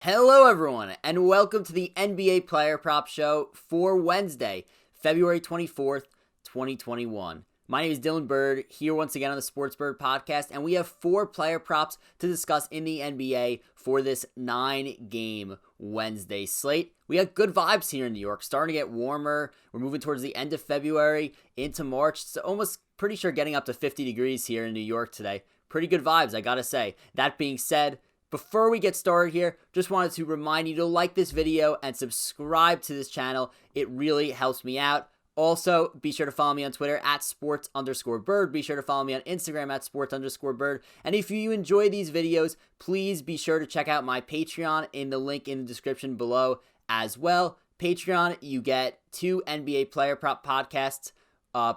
Hello, everyone, and welcome to the NBA Player Prop Show for Wednesday, February 24th, 2021. My name is Dylan Burd, here once again on the Sports Bird podcast, and we have 4 player props to discuss in the NBA for this 9-game Wednesday slate. We have good vibes here in New York, starting to get warmer. We're moving towards the end of February into March. It's almost pretty sure getting up to 50 degrees here in New York today. Pretty good vibes, I gotta say. That being said, before we get started here, just wanted to remind you to like this video and subscribe to this channel. It really helps me out. Also, be sure to follow me on Twitter at sports_bird. Be sure to follow me on Instagram at sports_bird. And if you enjoy these videos, please be sure to check out my Patreon in the link in the description below as well. Patreon, you get 2 NBA player prop podcasts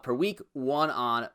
per week, one on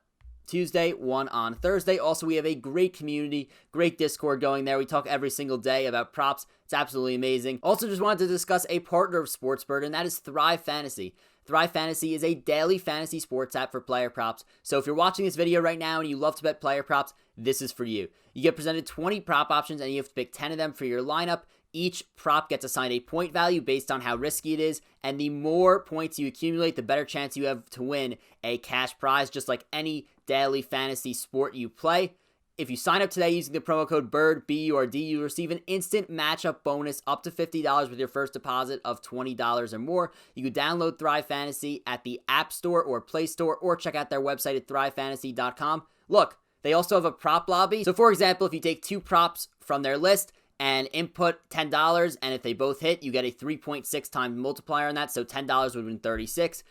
Tuesday, one on Thursday. Also, we have a great community, great Discord going there. We talk every single day about props. It's absolutely amazing. Also, just wanted to discuss a partner of SportsBird, and that is Thrive Fantasy. Thrive Fantasy is a daily fantasy sports app for player props. So if you're watching this video right now and you love to bet player props, this is for you. You get presented 20 prop options and you have to pick 10 of them for your lineup. Each prop gets assigned a point value based on how risky it is, and the more points you accumulate, the better chance you have to win a cash prize, just like any daily fantasy sport you play. If you sign up today using the promo code BIRD, B-U-R-D, you receive an instant matchup bonus up to $50 with your first deposit of $20 or more. You can download Thrive Fantasy at the App Store or Play Store, or check out their website at thrivefantasy.com. Look, they also have a prop lobby. So for example, if you take 2 props from their list and input $10, and if they both hit, you get a 3.6 times multiplier on that, so $10 would have been 36.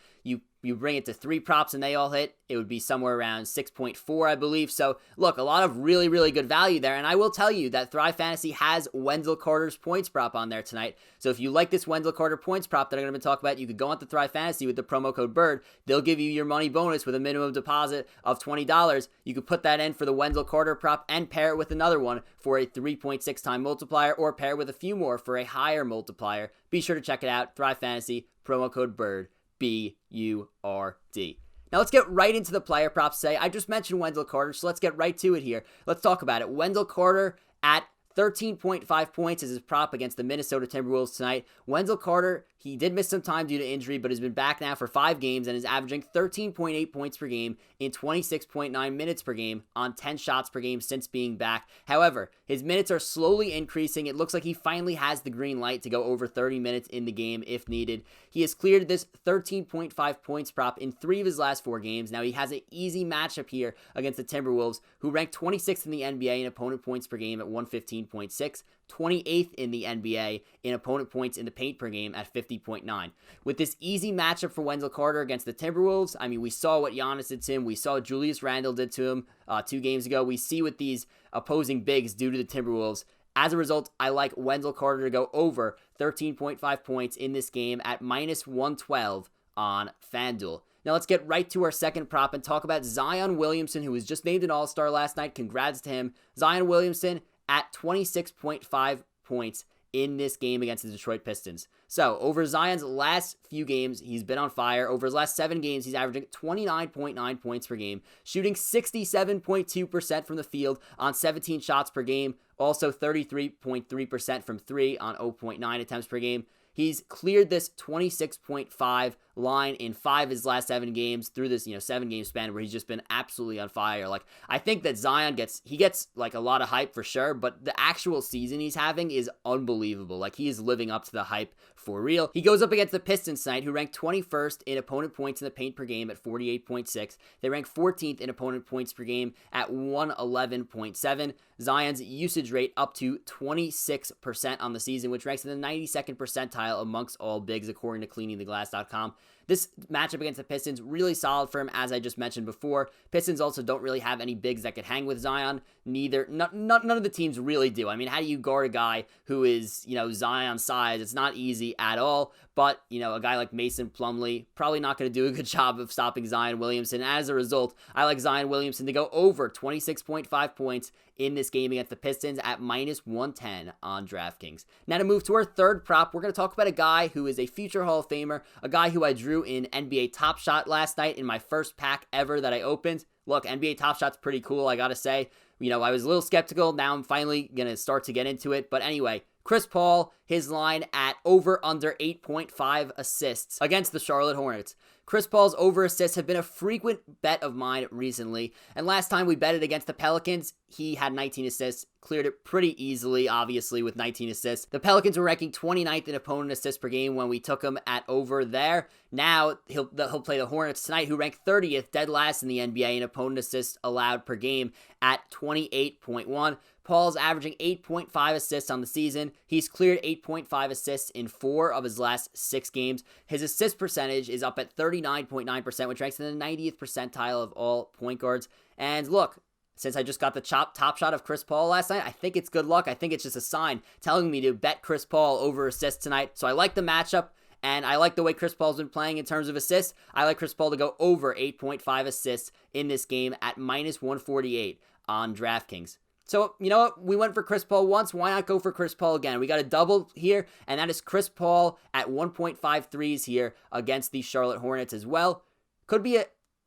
You bring it to 3 props and they all hit, it would be somewhere around 6.4, I believe. So look, a lot of really, really good value there. And I will tell you that Thrive Fantasy has Wendell Carter's points prop on there tonight. So if you like this Wendell Carter points prop that I'm going to talk about, you could go on to Thrive Fantasy with the promo code BIRD. They'll give you your money bonus with a minimum deposit of $20. You could put that in for the Wendell Carter prop and pair it with another one for a 3.6 time multiplier, or pair with a few more for a higher multiplier. Be sure to check it out. Thrive Fantasy, promo code BIRD. B-U-R-D. Now let's get right into the player props today. I just mentioned Wendell Carter, so let's get right to it here. Let's talk about it. Wendell Carter at 13.5 points is his prop against the Minnesota Timberwolves tonight. Wendell Carter, he did miss some time due to injury, but has been back now for 5 games and is averaging 13.8 points per game in 26.9 minutes per game on 10 shots per game since being back. However, his minutes are slowly increasing. It looks like he finally has the green light to go over 30 minutes in the game if needed. He has cleared this 13.5 points prop in 3 of his last 4 games. Now he has an easy matchup here against the Timberwolves, who rank 26th in the NBA in opponent points per game at 115.6, 28th in the NBA in opponent points in the paint per game at 50.9. With this easy matchup for Wendell Carter against the Timberwolves, I mean, we saw what Giannis did to him. We saw what Julius Randle did to him 2 games ago. We see what these opposing bigs do to the Timberwolves. As a result, I like Wendell Carter to go over 13.5 points in this game at minus 112 on FanDuel. Now let's get right to our second prop and talk about Zion Williamson, who was just named an All-Star last night. Congrats to him. Zion Williamson at 26.5 points in this game against the Detroit Pistons. So, over Zion's last few games, he's been on fire. Over his last 7 games, he's averaging 29.9 points per game, shooting 67.2% from the field on 17 shots per game, also 33.3% from 3 on 0.9 attempts per game. He's cleared this 26.5 line in 5 of his last 7 games through this, 7-game span where he's just been absolutely on fire. Like, I think that Zion gets like a lot of hype for sure, but the actual season he's having is unbelievable. Like, he is living up to the hype for real. He goes up against the Pistons tonight, who rank 21st in opponent points in the paint per game at 48.6. They rank 14th in opponent points per game at 111.7. Zion's usage rate up to 26% on the season, which ranks in the 92nd percentile amongst all bigs, according to cleaningtheglass.com. This matchup against the Pistons, really solid for him, as I just mentioned before. Pistons also don't really have any bigs that could hang with Zion. None of the teams really do. I mean, how do you guard a guy who is, Zion size? It's not easy at all. But, a guy like Mason Plumlee, probably not going to do a good job of stopping Zion Williamson. As a result, I like Zion Williamson to go over 26.5 points in this game against the Pistons at minus 110 on DraftKings. Now to move to our third prop, we're going to talk about a guy who is a future Hall of Famer, a guy who I drew in NBA Top Shot last night in my first pack ever that I opened. Look, NBA Top Shot's pretty cool, I gotta say. I was a little skeptical. Now I'm finally going to start to get into it. But anyway, Chris Paul, his line at over under 8.5 assists against the Charlotte Hornets. Chris Paul's over assists have been a frequent bet of mine recently, and last time we betted against the Pelicans, he had 19 assists, cleared it pretty easily, obviously, with 19 assists. The Pelicans were ranking 29th in opponent assists per game when we took him at over there. Now, he'll play the Hornets tonight, who rank 30th, dead last in the NBA in opponent assists allowed per game at 28.1. Paul's averaging 8.5 assists on the season. He's cleared 8.5 assists in 4 of his last 6 games. His assist percentage is up at 39.9%, which ranks in the 90th percentile of all point guards. And look, since I just got the top shot of Chris Paul last night, I think it's good luck. I think it's just a sign telling me to bet Chris Paul over assists tonight. So I like the matchup, and I like the way Chris Paul's been playing in terms of assists. I like Chris Paul to go over 8.5 assists in this game at minus 148 on DraftKings. So, you know what? We went for Chris Paul once. Why not go for Chris Paul again? We got a double here, and that is Chris Paul at 1.5 threes here against the Charlotte Hornets as well. Could be a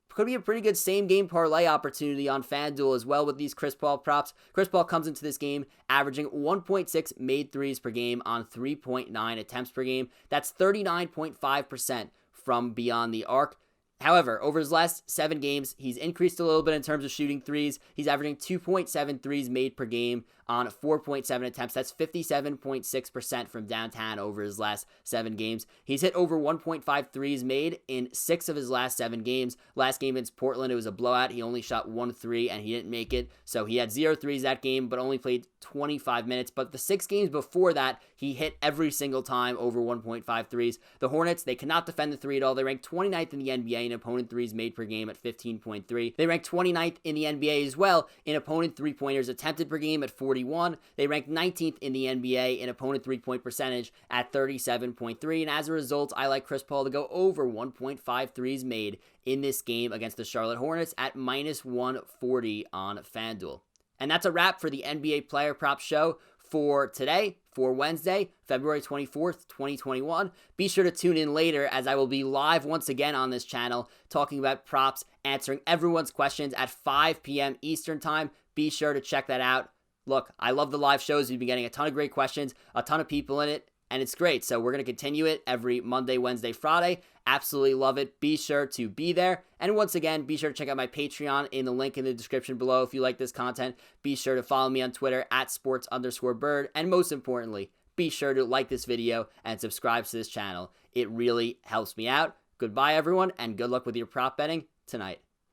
pretty good same-game parlay opportunity on FanDuel as well with these Chris Paul props. Chris Paul comes into this game averaging 1.6 made threes per game on 3.9 attempts per game. That's 39.5% from beyond the arc. However, over his last 7 games, he's increased a little bit in terms of shooting threes. He's averaging 2.7 threes made per game on 4.7 attempts. That's 57.6% from downtown over his last 7 games. He's hit over 1.5 threes made in 6 of his last 7 games. Last game against Portland, it was a blowout. He only shot 1 3 and he didn't make it. So he had 0 threes that game, but only played 25 minutes. But the 6 games before that, he hit every single time over 1.5 threes. The Hornets, they cannot defend the 3 at all. They rank 29th in the NBA in opponent threes made per game at 15.3. They rank 29th in the NBA as well in opponent 3-pointers attempted per game at 41. They rank 19th in the NBA in opponent 3-point percentage at 37.3. And as a result, I like Chris Paul to go over 1.5 threes made in this game against the Charlotte Hornets at minus 140 on FanDuel. And that's a wrap for the NBA Player Prop Show for today, for Wednesday, February 24th, 2021. Be sure to tune in later as I will be live once again on this channel talking about props, answering everyone's questions at 5 p.m. Eastern Time. Be sure to check that out. Look, I love the live shows. We've been getting a ton of great questions, a ton of people in it, and it's great. So we're going to continue it every Monday, Wednesday, Friday. Absolutely love it. Be sure to be there. And once again, be sure to check out my Patreon in the link in the description below if you like this content. Be sure to follow me on Twitter at sports_Burd. And most importantly, be sure to like this video and subscribe to this channel. It really helps me out. Goodbye, everyone, and good luck with your prop betting tonight.